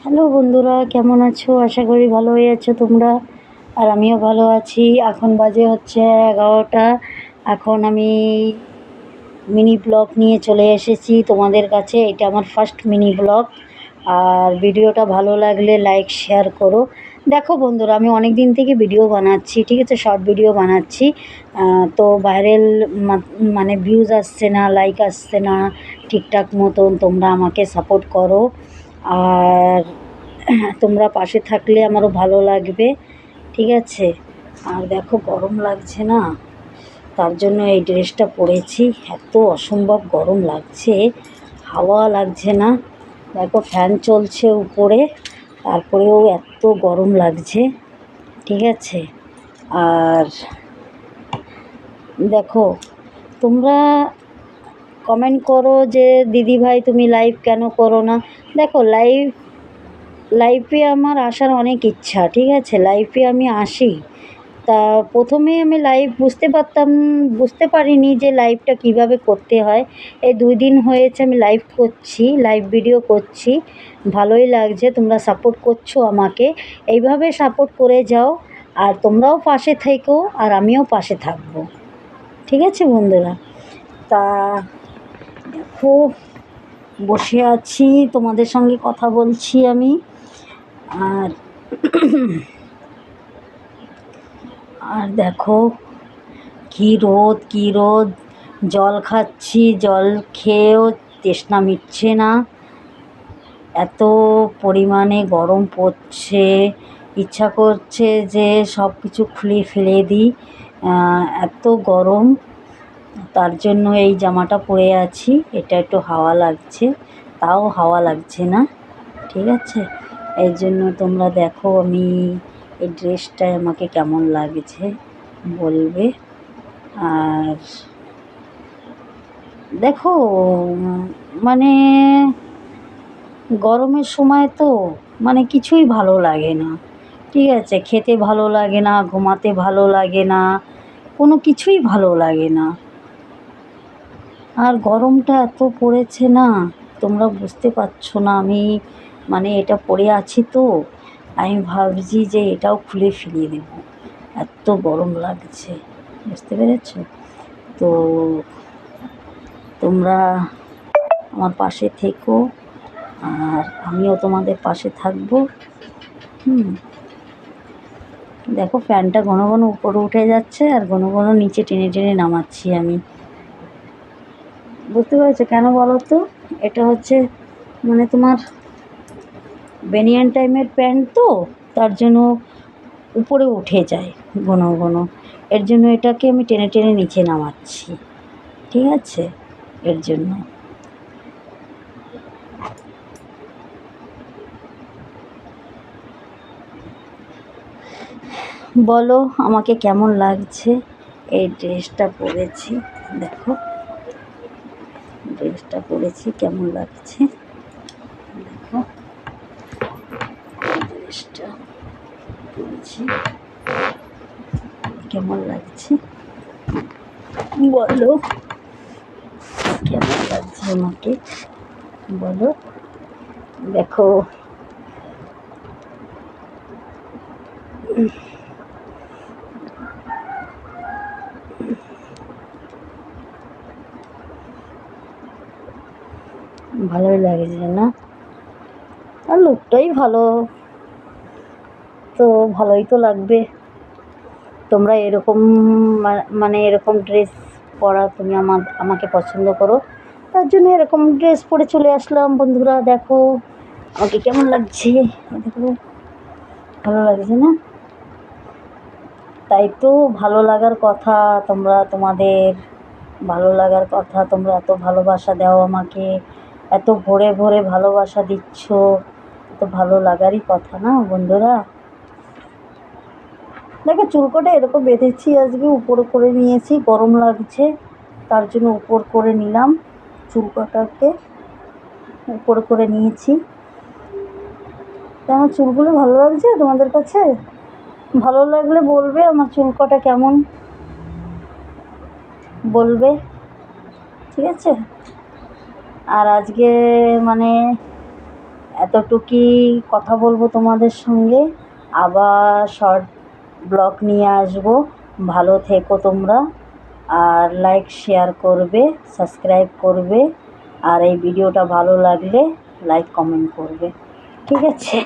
Hello বন্ধুরা, কেমন আছো? আশা করি ভালোই আছো তোমরা। আর আমিও ভালো আছি। এখন বাজে হচ্ছে 11টা। এখন আমি মিনি ব্লগ নিয়ে চলে এসেছি তোমাদের কাছে। এটা আমার ফার্স্ট মিনি ব্লগ। আর ভিডিওটা ভালো লাগলে লাইক শেয়ার করো। দেখো বন্ধুরা, আমি অনেক দিন থেকে ভিডিও বানাচ্ছি, ঠিক আছে, শর্ট ভিডিও বানাচ্ছি। তো ভাইরাল মানে ভিউজ আসছে না, লাইক আসছে না ঠিকঠাক মতন। তোমরা আমাকে সাপোর্ট করো। আর তোমরা পাশে থাকলে আমারও ভালো লাগবে, ঠিক আছে। আর দেখো গরম লাগছে না, তার জন্য এই ড্রেসটা পরেছি। এত অসম্ভব গরম লাগছে, হাওয়া লাগছে না। দেখো ফ্যান চলছে উপরে, তারপরেও এত গরম লাগছে, ঠিক আছে। আর দেখো তোমরা কমেন্ট করো যে দিদি ভাই তুমি লাইভ কেন করো না। দেখো লাইভে আমার আসার অনেক ইচ্ছা, ঠিক আছে, লাইভে আমি আসি। তা প্রথমে আমি লাইভ বুঝতে পারিনি যে লাইভটা কিভাবে করতে হয়। এই 2 দিন হয়েছে আমি লাইভ করছি, লাইভ ভিডিও করছি। ভালোই লাগছে, তোমরা সাপোর্ট করছো আমাকে। এইভাবে সাপোর্ট করে যাও। আর তোমরাও পাশে থেকো, আর আমিও পাশে থাকবো, ঠিক আছে বন্ধুরা। তা দেখো বসে আছি, তোমাদের সঙ্গে কথা বলছি আমি। আর আর দেখো কী রোদ। জল খাচ্ছি, জল খেয়েও তৃষ্ণা মিটছে না, এত পরিমাণে গরম পড়ছে। ইচ্ছা করছে যে সব কিছু খুলে ফেলে দিই, এত গরম। তার জন্য এই জামাটা পরে আছি। এটা একটু হাওয়া লাগছে, তাও হাওয়া লাগছে না, ঠিক আছে। এই জন্য তোমরা দেখো আমি এই ড্রেসটায় আমাকে কেমন লাগছে বলবে। আর দেখো মানে গরমের সময় তো মানে কিছুই ভালো লাগে না, ঠিক আছে। খেতে ভালো লাগে না, ঘুমাতে ভালো লাগে না, কোনো কিছুই ভালো লাগে না। আর গরমটা এত পড়েছে না, তোমরা বুঝতে পারছো না। আমি মানে এটা পরে আছি তো, আমি ভাবছি যে এটাও খুলে ফেলে দেব, এত গরম লাগছে, বুঝতে পেরেছো তো। তোমরা আমার পাশে থেকো, আর আমিও তোমাদের পাশে থাকবো। দেখো ফ্যানটা ঘন ঘন উপরে উঠে যাচ্ছে, আর ঘন ঘন নিচে টেনে টেনে নামাচ্ছি আমি। বুঝতে পেরেছো কেন বলো তো? এটা হচ্ছে মানে তোমার বেনিয়ান টাইমের প্যান্ট তো, তার জন্য উপরে উঠে যায় ঘন ঘন। এর জন্য এটাকে আমি টেনে টেনে নিচে নামাচ্ছি, ঠিক আছে, এর জন্য। বলো আমাকে কেমন লাগছে এই ড্রেসটা পরেছি। দেখো ড্রেসটা পরেছি কেমন লাগছে, দেখো ড্রেসটা পরেছি কেমন লাগছে বলো, কেমন লাগছে আমাকে বলো। দেখো ভালোই লাগছে না? আর লুকটাই ভালো, তো ভালোই তো লাগবে। তোমরা এরকম মানে এরকম ড্রেস পরা তুমি আমাকে পছন্দ করো, তার জন্য এরকম ড্রেস পরে চলে আসলাম। বন্ধুরা দেখো আমাকে কেমন লাগছে, দেখো ভালো লাগছে না? তাই তো ভালো লাগার কথা। তোমাদের ভালো লাগার কথা, তোমরা এত ভালোবাসা দাও আমাকে, এত ভোরে ভোরে ভালোবাসা দিচ্ছ, তো ভালো লাগারই কথা না বন্ধুরা। দেখো চুলকোটা এরকম বেঁধেছি, আজকে উপরে করে নিয়েছি, গরম লাগছে তার জন্য উপর করে নিলাম, চুলকোটাকে উপরে করে নিয়েছি। আমার চুলগুলো ভালো লাগছে তোমাদের কাছে? ভালো লাগলে বলবে আমার চুলকোটা কেমন, বলবে, ঠিক আছে। আর আজকে মানে এতটুকুই কথা বলবো তোমাদের সঙ্গে। আবার শর্ট ব্লগ নিয়ে আসবো। ভালো থেকো তোমরা, আর লাইক শেয়ার করবে, সাবস্ক্রাইব করবে, আর এই ভিডিওটা ভালো লাগলে লাইক কমেন্ট করবে। ঠিক আছে।